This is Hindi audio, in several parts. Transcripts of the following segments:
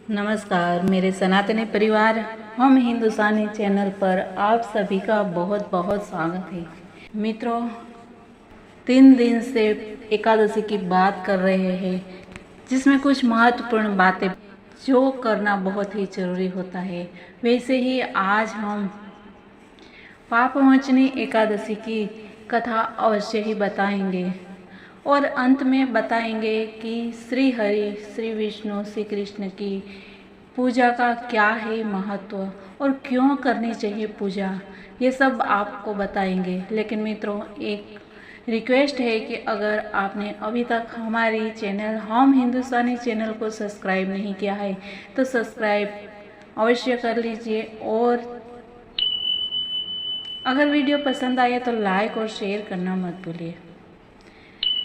नमस्कार मेरे सनातनी परिवार, हम हिंदुस्तानी चैनल पर आप सभी का बहुत बहुत स्वागत है। मित्रों, 3 दिन से एकादशी की बात कर रहे हैं, जिसमें कुछ महत्वपूर्ण बातें जो करना बहुत ही जरूरी होता है। वैसे ही आज हम पापमोचनी एकादशी की कथा अवश्य ही बताएंगे और अंत में बताएंगे कि श्री हरि, श्री विष्णु, श्री कृष्ण की पूजा का क्या है महत्व और क्यों करनी चाहिए पूजा, ये सब आपको बताएंगे। लेकिन मित्रों, एक रिक्वेस्ट है कि अगर आपने अभी तक हमारी चैनल हम हिंदुस्तानी चैनल को सब्सक्राइब नहीं किया है तो सब्सक्राइब अवश्य कर लीजिए, और अगर वीडियो पसंद आए तो लाइक और शेयर करना मत भूलिए।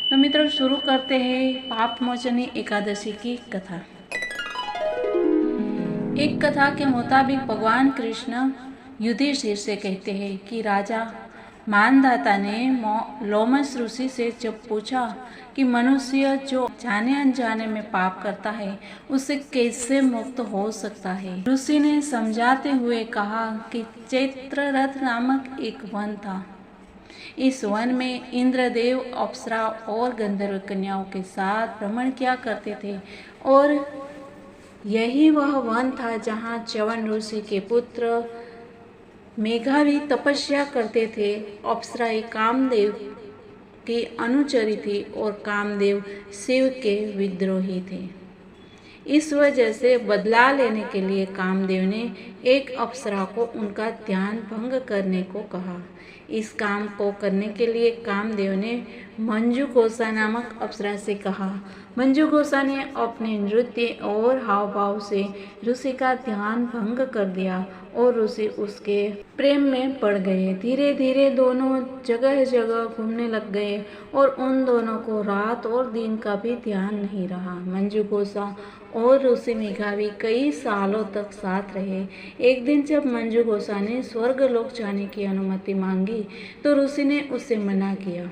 तो मित्रों, शुरू करते हैं पापमोचनी एकादशी की कथा। एक कथा के मुताबिक भगवान कृष्ण युधिष्ठिर से कहते हैं कि राजा मानधाता ने लोमस ऋषि से जब पूछा कि मनुष्य जो जाने अनजाने में पाप करता है उससे कैसे मुक्त हो सकता है। ऋषि ने समझाते हुए कहा कि चैत्ररथ नामक एक वन था। इस वन में इंद्रदेव, अप्सरा और गंधर्व कन्याओं के साथ भ्रमण किया करते थे, और यही वह वन था जहाँ च्यवन ऋषि के पुत्र मेघावी तपस्या करते थे। अप्सराएं कामदेव की अनुचरी थी और कामदेव शिव के विद्रोही थे। इस वजह से बदला लेने के लिए कामदेव ने एक अप्सरा को उनका ध्यान भंग करने को कहा। इस काम को करने के लिए कामदेव ने मंजुघोषा नामक अप्सरा से कहा। मंजुघोषा ने अपने नृत्य और हाव भाव से ऋषि का ध्यान भंग कर दिया और ऋषि उसके प्रेम में पड़ गए। धीरे धीरे दोनों जगह जगह घूमने लग गए और उन दोनों को रात और दिन का भी ध्यान नहीं रहा। मंजुघोषा और ऋषि मेघावी कई सालों तक साथ रहे। एक दिन जब मंजुघोषा ने स्वर्गलोक जाने की अनुमति मांगी तो ऋषि ने उसे मना किया।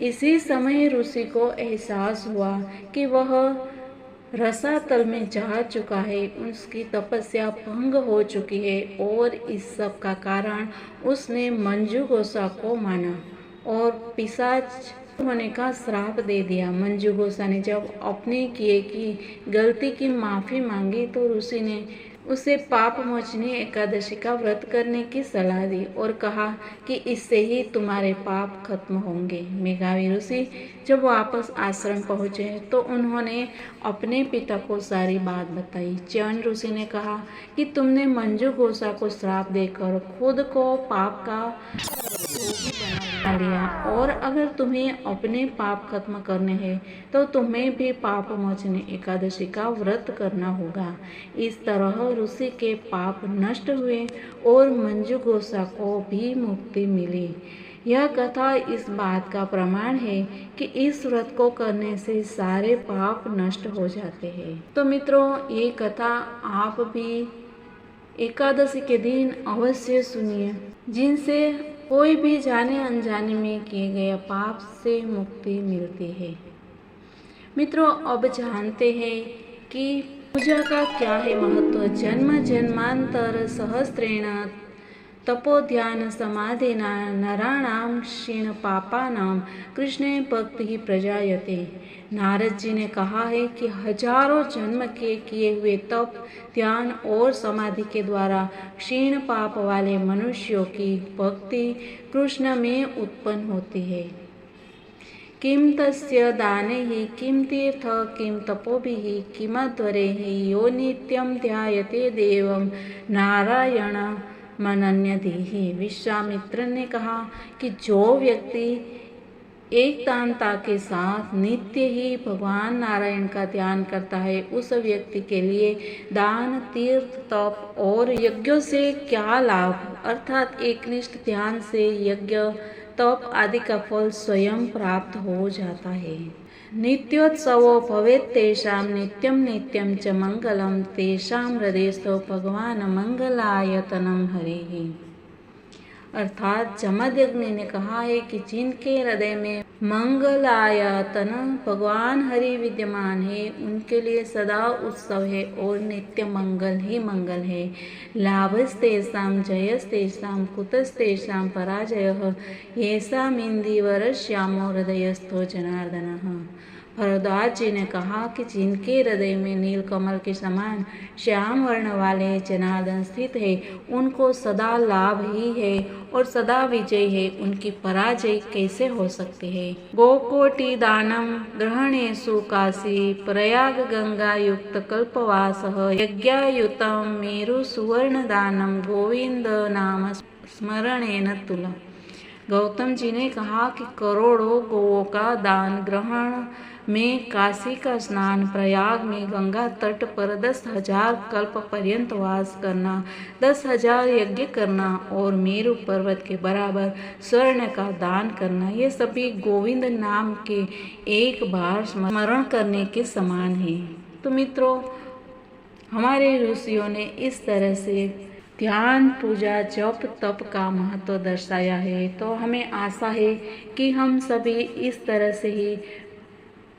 इसी समय ऋषि को एहसास हुआ कि वह रसातल में जा चुका है, उसकी तपस्या भंग हो चुकी है, और इस सब का कारण उसने मंजुघोषा को माना और पिशाच होने का श्राप दे दिया। मंजुघोषा ने जब अपने किए की गलती की माफ़ी मांगी तो ऋषि ने उसे पापमोचनी एकादशी का व्रत करने की सलाह दी और कहा कि इससे ही तुम्हारे पाप खत्म होंगे। मेघावी ऋषि जब वापस आश्रम पहुँचे तो उन्होंने अपने पिता को सारी बात बताई। च्यवन ऋषि ने कहा कि तुमने मंजुघोषा को श्राप देकर खुद को पाप का बना लिया, और अगर तुम्हें अपने पाप खत्म करने हैं तो तुम्हें भी पापमोचनी एकादशी का व्रत करना होगा। इस तरह ऋषि के पाप नष्ट हुए और मंजुघोषा को भी मुक्ति मिली। यह कथा इस बात का प्रमाण है कि इस व्रत को करने से सारे पाप नष्ट हो जाते हैं। तो मित्रों, ये कथा आप भी एकादशी के दिन अवश्य सुनिए, जिनसे कोई भी जाने अनजाने में किए गए पाप से मुक्ति मिलती है। मित्रों, अब जानते हैं कि पूजा का क्या है महत्व। जन्म जन्मांतर सहस्रेण तपो ध्यान समाधिना नराणाम क्षीण पापानाम कृष्णे भक्ति प्रजायते। नारद जी ने कहा है कि हजारों जन्म के किए हुए तप, ध्यान और समाधि के द्वारा क्षीण पाप वाले मनुष्यों की भक्ति कृष्ण में उत्पन्न होती है। किम तस्य दानैः किम तीर्थ किम तपोभिः किमध्वरैः यो नित्यं ध्यायते देवं नारायण मनन्यधीहि। विश्वामित्र ने कहा कि जो व्यक्ति एकतांता के साथ नित्य ही भगवान नारायण का ध्यान करता है, उस व्यक्ति के लिए दान, तीर्थ, तप और यज्ञों से क्या लाभ, अर्थात एकनिष्ठ ध्यान से यज्ञ, तप आदि का फल स्वयं प्राप्त हो जाता है। नित्योत्सवो भवेत् तेषां नित्यं नित्यं च मंगलम तेषां हृदयस्थो भगवान मंगलायतनं हरिः। अर्थात जमदग्नि ने कहा है कि जिनके हृदय में मंगलायतन भगवान हरि विद्यमान है उनके लिए सदा उत्सव है और नित्य मंगल ही मंगल है। लाभस्तेषां जयस्तेषां कुतस्तेषां पराजयः येषामिन्दीवरश्यामो हृदयस्थो जनार्दनः। भरद्वाज जी ने कहा कि जिनके हृदय में नीलकमल के समान श्याम वर्ण वाले जनार्दन स्थित है उनको सदा लाभ ही है और सदा विजय है, उनकी पराजय कैसे हो सकती है। गोकोटि दानम ग्रहणेषु काशी प्रयाग गंगा युक्त कल्पवासः यज्ञायुतम मेरु सुवर्ण दानम गोविंद नाम स्मरणेन तुला। गौतम जी ने कहा कि करोड़ों गोवों का दान ग्रहण में काशी का स्नान, प्रयाग में गंगा तट पर 10,000 कल्प पर्यंत वास करना, 10,000 यज्ञ करना और मेरु पर्वत के बराबर स्वर्ण का दान करना, ये सभी गोविंद नाम के एक बार स्मरण करने के समान है। तो मित्रों, हमारे ऋषियों ने इस तरह से ध्यान, पूजा, जप, तप का महत्व दर्शाया है। तो हमें आशा है कि हम सभी इस तरह से ही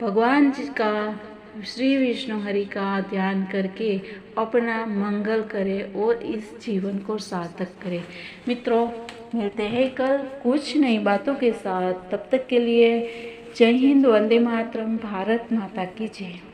भगवान जी का, श्री विष्णु हरि का ध्यान करके अपना मंगल करें और इस जीवन को सार्थक करें। मित्रों, मिलते हैं कल कुछ नई बातों के साथ। तब तक के लिए जय हिंद, वंदे मातरम, भारत माता की जय।